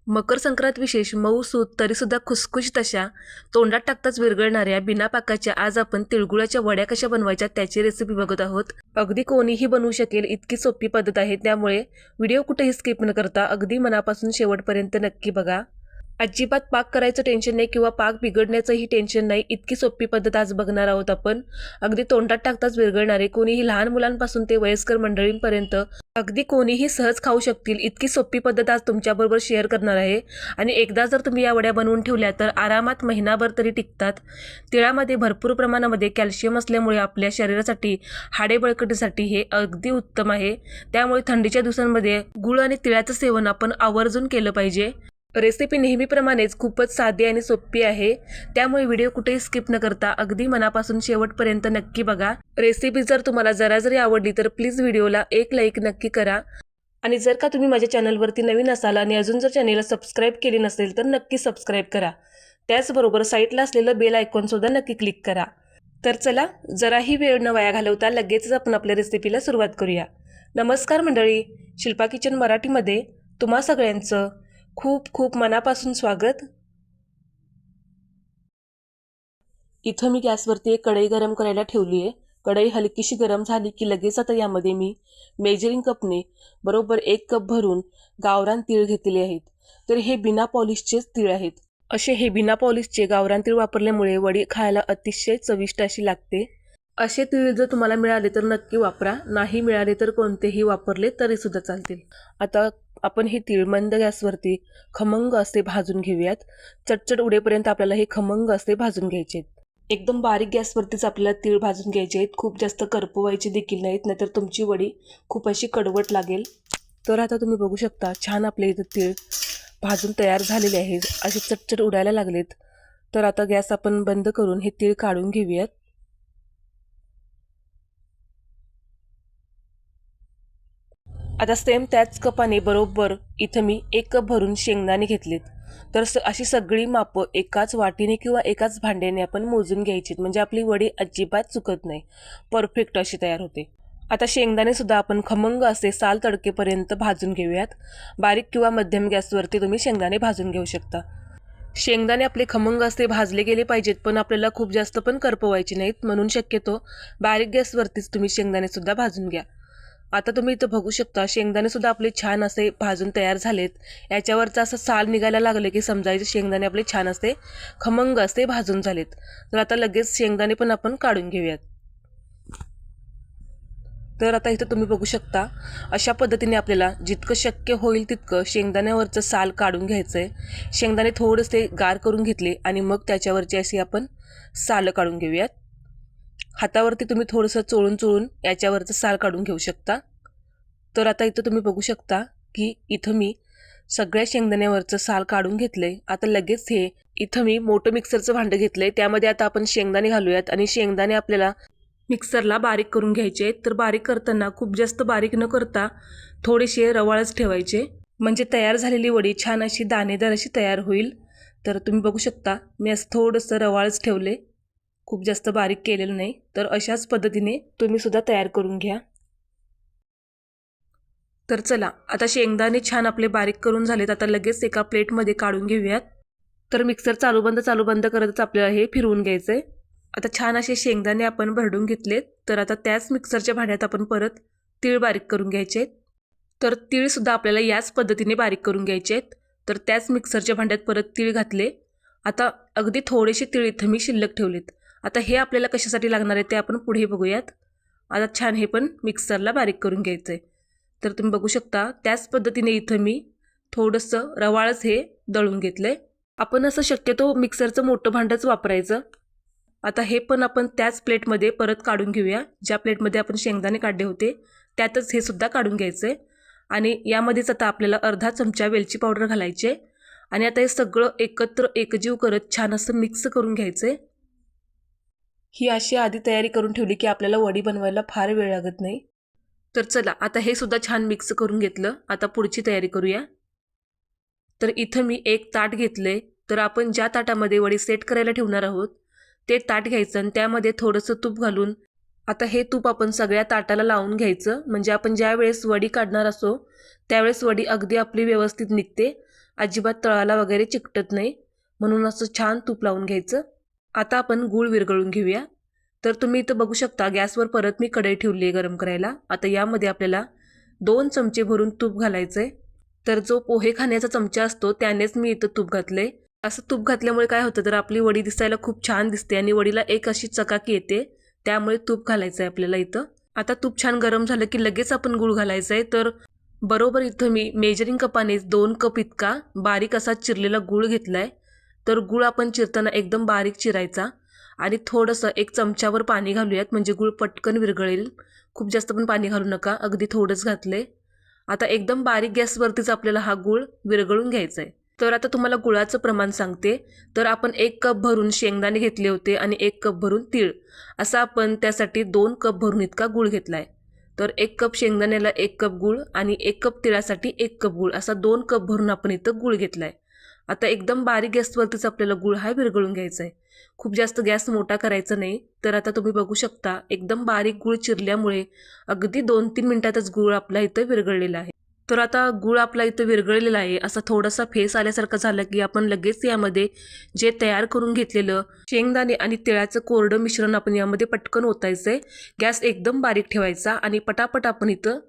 मकर संक्रांत विशेष मऊ सूत तरीसुद्धा खुसखुशीत अशा तोंडात टाकताच विरघळणाऱ्या बिना पाकाच्या आज आपण तिळगुळाच्या वड्या कशा बनवायच्या त्याची रेसिपी बघत आहोत। अगदी कोणीही बनवू शकेल इतकी सोपी पद्धत आहे, त्यामुळे व्हिडिओ कुठेही स्किप न करता अगदी मनापासून शेवटपर्यंत नक्की बघा। अजिबात पाक करायचं टेन्शन नाही किंवा पाक बिघडण्याचंही टेन्शन नाही, इतकी सोपी पद्धत आज बघणार आहोत आपण। अगदी तोंडात टाकताच विरघळणारे, कोणीही लहान मुलांपासून ते वयस्कर मंडळींपर्यंत अगदी कोणीही सहज खाऊ शकतील इतकी सोपी पद्धत आज तुमच्याबरोबर शेअर करणार आहे। आणि एकदा जर तुम्ही या वड्या बनवून ठेवल्या तर आरामात महिनाभर तरी टिकतात। तिळामध्ये भरपूर प्रमाणामध्ये कॅल्शियम असल्यामुळे आपल्या शरीरासाठी, हाडे बळकटीसाठी हे अगदी उत्तम आहे। त्यामुळे थंडीच्या दिवसांमध्ये गुळ आणि तिळाचं सेवन आपण आवर्जून केलं पाहिजे। रेसिपी नेहमीप्रमाणेच खूपच साधी आणि सोपी आहे, त्यामुळे व्हिडिओ कुठेही स्किप न करता अगदी मनापासून शेवटपर्यंत नक्की बघा। रेसिपी जर तुम्हाला जरा जरी आवडली तर प्लीज व्हिडिओला एक लाईक नक्की करा। आणि जर का तुम्ही माझ्या चॅनलवरती नवीन असाल आणि अजून जर चॅनलला सबस्क्राईब केली नसेल तर नक्की सबस्क्राईब करा। त्याचबरोबर साईडला असलेलं बेल आयकॉनसुद्धा नक्की क्लिक करा। तर चला, जराही वेळ न वाया घालवता लगेचच आपण आपल्या रेसिपीला सुरुवात करूया। नमस्कार मंडळी, शिल्पा किचन मराठीमध्ये तुम्हा सगळ्यांचं खूप खूप मनापासून स्वागत। इथं मी गॅसवरती एक कढई गरम करायला ठेवली आहे। कढई हलकीशी गरम झाली की लगेच आता यामध्ये मी मेजरिंग कपने बरोबर 1 कप भरून गावरान तीळ घेतलेले आहेत। तर हे बिना पॉलिशचेच तीळ आहेत। असे हे बिना पॉलिशचे गावरान तीळ वापरल्यामुळे वडी खायला अतिशय चविष्ट अशी लागते। असे तीळ जर तुम्हाला मिळाले तर नक्की वापरा, नाही मिळाले तर कोणतेही वापरले तरी सुद्धा चालतील। आता आपण हे तीळ मंद गॅसवरती खमंग असे भाजून घेऊयात। चटचट उडेपर्यंत आपल्याला हे खमंग असे भाजून घ्यायचे आहेत। एकदम बारीक गॅसवरतीच आपल्याला तीळ भाजून घ्यायचे आहेत, खूप जास्त करपवायचे देखील नाहीत, नाहीतर तुमची वडी खूप अशी कडवट लागेल। तर आता तुम्ही बघू शकता छान आपले इथे तीळ भाजून तयार झालेले आहेत, असे चटचट उडायला लागलेत। तर आता गॅस आपण बंद करून हे तीळ काढून घेऊयात। आता सेम त्याच कपाने बरोबर इथं मी 1 कप भरून शेंगदाणे घेतलेत। तर अशी सगळी मापं एकाच वाटीने किंवा एकाच भांड्याने आपण मोजून घ्यायची, म्हणजे आपली वडी अजिबात चुकत नाही, परफेक्ट अशी तयार होते। आता शेंगदाणे सुद्धा आपण खमंग असे साल तडकेपर्यंत भाजून घेऊयात। बारीक किंवा मध्यम गॅसवरती तुम्ही शेंगदाणे भाजून घेऊ शकता। शेंगदाणे आपले खमंग असे भाजले गेले पाहिजेत, पण आपल्याला खूप जास्त पण करपवायचे नाहीत, म्हणून शक्यतो बारीक गॅसवरतीच तुम्ही शेंगदाणे सुद्धा भाजून घ्या। आता तुम्ही इथं बघू शकता शेंगदाणे सुद्धा आपले छान असे भाजून तयार झालेत। याच्यावरचं असं साल निघायला लागले की समजायचे शेंगदाणे आपले छान असे खमंग असे भाजून झालेत। तर आता लगेच शेंगदाणे पण आपण काढून घेऊयात। तर आता इथं तुम्ही बघू शकता अशा पद्धतीने आपल्याला जितकं शक्य होईल तितकं शेंगदाण्यावरचं साल काढून घ्यायचं आहे। शेंगदाणे थोडेसे गार करून घेतले आणि मग त्याच्यावरची अशी आपण सालं काढून घेऊयात। हातावरती तुम्ही थोडंसं चोळून चोळून याच्यावरचं साल काढून घेऊ शकता। तर आता इथं तुम्ही बघू शकता की इथं मी सगळ्या शेंगदाण्यावरचं साल काढून घेतले। आता लगेच हे इथं मी मोठं मिक्सरचं भांडं घेतलंय, त्यामध्ये आता आपण शेंगदाणे घालूयात आणि शेंगदाणे आपल्याला मिक्सरला बारीक करून घ्यायचे आहेत। तर बारीक करताना खूप जास्त बारीक न करता थोडेसे रवाळच ठेवायचे, म्हणजे तयार झालेली वडी छान अशी दाणेदार अशी तयार होईल। तर तुम्ही बघू शकता मी असं थोडंसं रवाळच ठेवले, खूप जास्त बारीक केलेलं नाही। तर अशाच पद्धतीने तुम्ही सुद्धा तयार करून घ्या। तर चला, आता शेंगदाणे छान आपले बारीक करून झालेत, आता लगेच एका प्लेटमध्ये काढून घेऊयात। तर मिक्सर चालू बंद करतच आपल्याला हे फिरवून घ्यायचंय। आता छान असे शेंगदाणे आपण भरडून घेतलेत। तर आता त्याच मिक्सरच्या भांड्यात आपण परत तीळ बारीक करून घ्यायचे आहेत। तर तीळ सुद्धा आपल्याला याच पद्धतीने बारीक करून घ्यायचे आहेत। तर त्याच मिक्सरच्या भांड्यात परत तीळ घातले। आता अगदी थोडेसे तीळ इथं मी शिल्लक ठेवलेत। आता हे आपल्याला कशासाठी लागणार आहे ते आपण पुढे बघूयात। आता छान हे पण मिक्सरला बारीक करून घ्यायचं आहे। तर तुम्ही बघू शकता त्याच पद्धतीने इथं मी थोडंसं रवाळच हे दळून घेतलंय। आपण असं शक्यतो मिक्सरचं मोठं भांडंच वापरायचं। आता हे पण आपण त्याच प्लेटमध्ये परत काढून घेऊया, ज्या प्लेटमध्ये आपण शेंगदाणे काढले होते त्यातच हे सुद्धा काढून घ्यायचंय। आणि यामध्येच आता आपल्याला अर्धा चमचा वेलची पावडर घालायची आहे आणि आता हे सगळं एकत्र एकजीव करत छान असं मिक्स करून घ्यायचंय। ही अशी आधी तयारी करून ठेवली की आपल्याला वडी बनवायला फार वेळ लागत नाही। तर चला, आता हे सुद्धा छान मिक्स करून घेतलं, आता पुढची तयारी करूया। तर इथं मी एक ताट घेतलंय। तर आपण ज्या ताटामध्ये वडी सेट करायला ठेवणार आहोत ते ताट घ्यायचं आणि त्यामध्ये थोडंसं तूप घालून आता हे तूप आपण सगळ्या ताटाला लावून घ्यायचं, म्हणजे आपण ज्या वेळेस वडी काढणार असो त्यावेळेस वडी अगदी आपली व्यवस्थित निघते। अजिबात तळाला वगैरे चिकटत नाही, म्हणून असं छान तूप लावून घ्यायचं. आता आपण गूळ विरघळून घेऊया. तर तुम्ही इथं बघू शकता गॅसवर परत मी कढई ठेवली आहे गरम करायला. आता यामध्ये आपल्याला 2 चमचे भरून तूप घालायचं आहे. तर जो पोहे खाण्याचा चमचा असतो त्यानेच मी इथं तूप घातलं आहे. असं तूप घातल्यामुळे काय होतं, तर आपली वडी दिसायला खूप छान दिसते आणि वडीला एक अशी चकाकी येते, त्यामुळे तूप घालायचं आहे आपल्याला इथं. आता तूप छान गरम झालं की लगेच आपण गूळ घालायचं आहे. तर बरोबर इथं मी मेजरिंग कपाने 2 कप इतका बारीक असा चिरलेला गूळ घेतला आहे. तर गूळ आपण चिरताना एकदम बारीक चिरायचा आणि थोडंसं 1 चमच्यावर पाणी घालूयात, म्हणजे गूळ पटकन विरघळेल. खूप जास्त पण पाणी घालू नका, अगदी थोडंच घातले. आता एकदम बारीक गॅसवरतीच आपल्याला हा गूळ विरघळून घ्यायचा आहे. तर आता तुम्हाला गुळाचं प्रमाण सांगते. तर आपण 1 कप भरून शेंगदाणे घेतले होते आणि 1 कप भरून तीळ, असा आपण त्यासाठी 2 कप भरून इतका गूळ घेतला आहे. तर 1 कप शेंगदाण्याला 1 कप गूळ आणि 1 कप तिळासाठी 1 कप गूळ, असा 2 कप भरून आपण इथं गूळ घेतला आहे. आता एकदम बारीक गॅसवरतीच आपल्याला गूळ हा विरघळून घ्यायचा आहे. खूप जास्त गॅस मोठा करायचा नाही. तर आता तुम्ही बघू शकता एकदम बारीक गूळ चिरल्यामुळे अगदी 2-3 मिनिटातच गूळ आपला इथं विरघळलेला आहे. तर आता गूळ आपला इथं विरघळलेला आहे. असा थोडासा फेस आल्यासारखं झालं की आपण लगेच यामध्ये जे तयार करून घेतलेलं शेंगदाणे आणि तिळाचं कोरडं मिश्रण आपण यामध्ये पटकन ओतायचं आहे. गॅस एकदम बारीक ठेवायचा आणि पटापट आपण इथं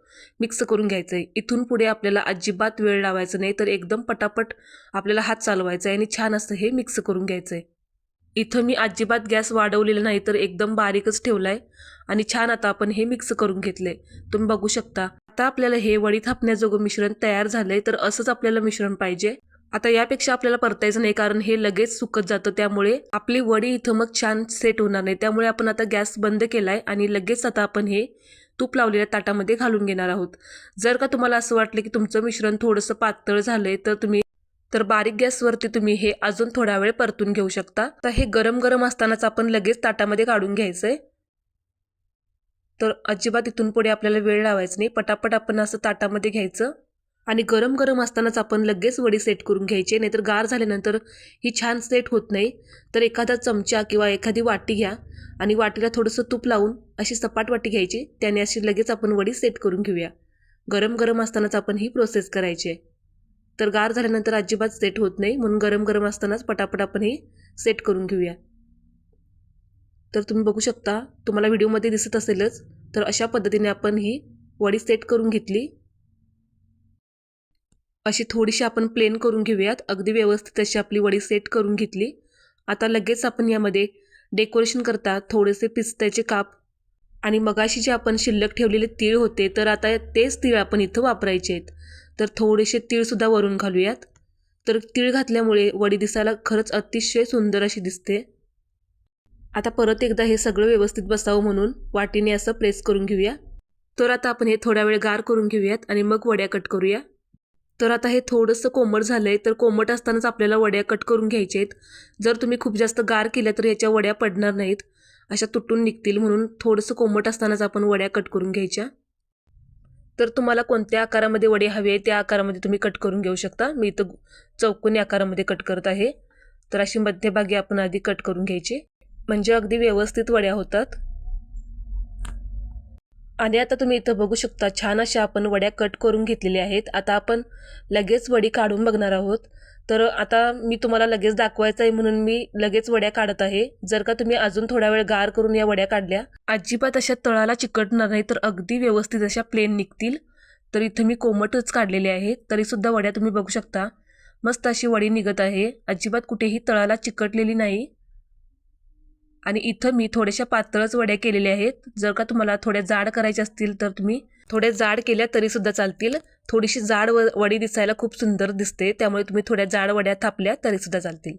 मिक्स करून घ्यायचं आहे. इथून पुढे आपल्याला अजिबात वेळ लावायचा नाही, तर एकदम पटापट आपल्याला हात चालवायचा आहे आणि छान असं हे मिक्स करून घ्यायचं आहे. इथं मी अजिबात गॅस वाढवलेला नाही, तर एकदम बारीकच ठेवला आहे आणि छान आता आपण हे मिक्स करून घेतलं आहे. तुम्ही बघू शकता आता आपल्याला हे वडी थापण्याजोगं मिश्रण तयार झालं आहे. तर असंच आपल्याला मिश्रण पाहिजे. आता यापेक्षा आपल्याला परतायचं नाही, कारण हे लगेच सुकत जातं, त्यामुळे आपली वडी इथं मग छान सेट होणार नाही. त्यामुळे आपण आता गॅस बंद केला आहे आणि लगेच आता आपण हे तूप लावलेल्या ताटामध्ये घालून घेणार आहोत. जर का तुम्हाला असं वाटलं की तुमचं मिश्रण थोडंसं पातळ झालं आहे, तर बारीक गॅसवरती तुम्ही हे अजून थोडा वेळ परतून घेऊ शकता. आता हे गरम गरम असतानाच आपण लगेच ताटामध्ये काढून घ्यायचंय. तर अजिबात इथून पुढे आपल्याला वेळ लावायचा नाही, पटापट आपण असं ताटामध्ये घ्यायचं आणि गरम गरम असतानाच आपण लगेच वडी सेट करून घ्यायची, नाहीतर गार झाल्यानंतर ही छान सेट होत नाही. तर एखादा चमचा किंवा एखादी वाटी घ्या आणि वाटीला थोडंसं तूप लावून अशी सपाट वाटी घ्यायची, त्याने अशी लगेच आपण वडी सेट करून घेऊया. गरम गरम असतानाच आपण ही प्रोसेस करायची आहे. तर गार झाल्यानंतर अजिबात सेट होत नाही, म्हणून गरम गरम असतानाच पटापट आपण ही सेट करून घेऊया. तर तुम्ही बघू शकता, तुम्हाला व्हिडिओमध्ये दिसत असेलच, तर अशा पद्धतीने आपण ही वडी सेट करून घेतली. अशी थोडीशी आपण प्लेन करून घेऊयात. अगदी व्यवस्थित अशी आपली वडी सेट करून घेतली. आता लगेच आपण यामध्ये डेकोरेशन करता थोडेसे पिस्त्याचे काप आणि मगाशी जे आपण शिल्लक ठेवलेले तीळ होते, तर आता तेच तीळ आपण इथं वापरायचे आहेत. तर थोडेसे तीळसुद्धा वरून घालूयात. तर तीळ घातल्यामुळे वडी दिसायला खरंच अतिशय सुंदर अशी दिसते. आता परत एकदा हे सगळं व्यवस्थित बसावं म्हणून वाटीने असं प्रेस करून घेऊया. तर आता आपण हे थोडा वेळ गार करून घेऊयात आणि मग वड्या कट करूया. तर आता हे थोडंसं कोमट झालं आहे, तर कोमट असतानाच आपल्याला वड्या कट करून घ्यायच्या आहेत. जर तुम्ही खूप जास्त गार केल्या तर ह्याच्या वड्या पडणार नाहीत, अशा तुटून निघतील, म्हणून थोडंसं कोमट असतानाच आपण वड्या कट करून घ्यायच्या. तर तुम्हाला कोणत्या आकारामध्ये वडे हवे आहे त्या आकारामध्ये तुम्ही कट करून घेऊ शकता. मी इथं चौकोनी आकारामध्ये कट करत आहे. तर अशी मध्यभागी आपण आधी कट करून घ्यायची, म्हणजे अगदी व्यवस्थित वड्या होतात. आणि आता तुम्ही इथं बघू शकता छान अशा आपण वड्या कट करून घेतलेल्या आहेत. आता आपण लगेच वडी काढून बघणार आहोत. तर आता मी तुम्हाला लगेच दाखवायचं आहे म्हणून मी लगेच वड्या काढत आहे. जर का तुम्ही अजून थोडा वेळ गार करून या वड्या काढल्या, अजिबात अशा तळाला चिकटणार नाही, तर अगदी व्यवस्थित अशा प्लेन निघतील. तर इथं मी कोमटच काढलेले आहे, तरीसुद्धा वड्या तुम्ही बघू शकता मस्त अशी वडी निघत आहे, अजिबात कुठेही तळाला चिकटलेली नाही. आणि इथं मी थोड्याशा पातळच वड्या केलेल्या आहेत. जर का तुम्हाला थोड्या जाड करायच्या असतील तर तुम्ही थोड्या जाड केल्या तरीसुद्धा चालतील. थोडीशी जाड वडी दिसायला खूप सुंदर दिसते, त्यामुळे तुम्ही थोड्या जाड वड्या थापल्या तरीसुद्धा चालतील.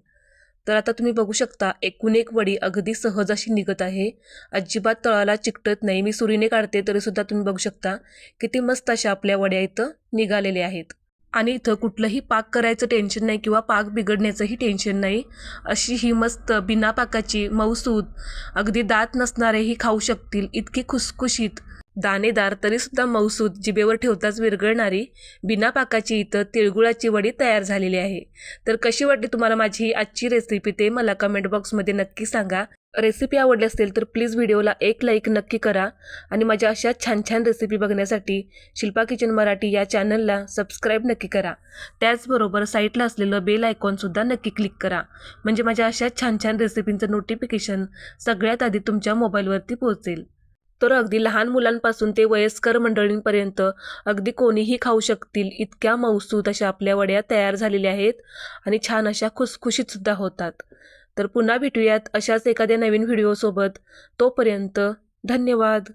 तर आता तुम्ही बघू शकता एकूण एक वडी अगदी सहज अशी निघत आहे, अजिबात तळाला चिकटत नाही. मी सुरीने काढते तरीसुद्धा तुम्ही बघू शकता किती मस्त अशा आपल्या वड्या इथं निघालेल्या आहेत. आणि इथं कुठलंही पाक करायचं टेन्शन नाही किंवा पाक बिघडण्याचंही टेन्शन नाही. अशी ही मस्त बिना पाकाची मऊसूद, अगदी दात नसणारेही खाऊ शकतील इतकी खुसखुशीत, दाणेदार तरीसुद्धा मऊसूद, जिभेवर ठेवताच विरघळणारी बिना पाकाची इथं तिळगुळाची वडी तयार झालेली आहे. तर कशी वाटली तुम्हाला माझी ही आजची रेसिपी ते मला कमेंट बॉक्समध्ये नक्की सांगा. रेसिपी आवडली असेल तर प्लीज व्हिडिओला एक लाईक नक्की करा आणि माझ्या अशा छान छान रेसिपी बघण्यासाठी शिल्पा किचन मराठी या चॅनलला सबस्क्राईब नक्की करा. त्याचबरोबर साईडला असलेलं बेल आयकॉनसुद्धा नक्की क्लिक करा, म्हणजे माझ्या अशा छान छान रेसिपींचं नोटिफिकेशन सगळ्यात आधी तुमच्या मोबाईलवरती पोहोचेल. तर अगदी लहान मुलांपासून ते वयस्कर मंडळींपर्यंत अगदी कोणीही खाऊ शकतील इतक्या मऊसूत अशा आपल्या वड्या तयार झालेल्या आहेत आणि छान अशा खुसखुशीतसुद्धा होतात. तर पुन्हा भेटूयात अशाच एखाद्या नवीन व्हिडिओसोबत. तोपर्यंत धन्यवाद.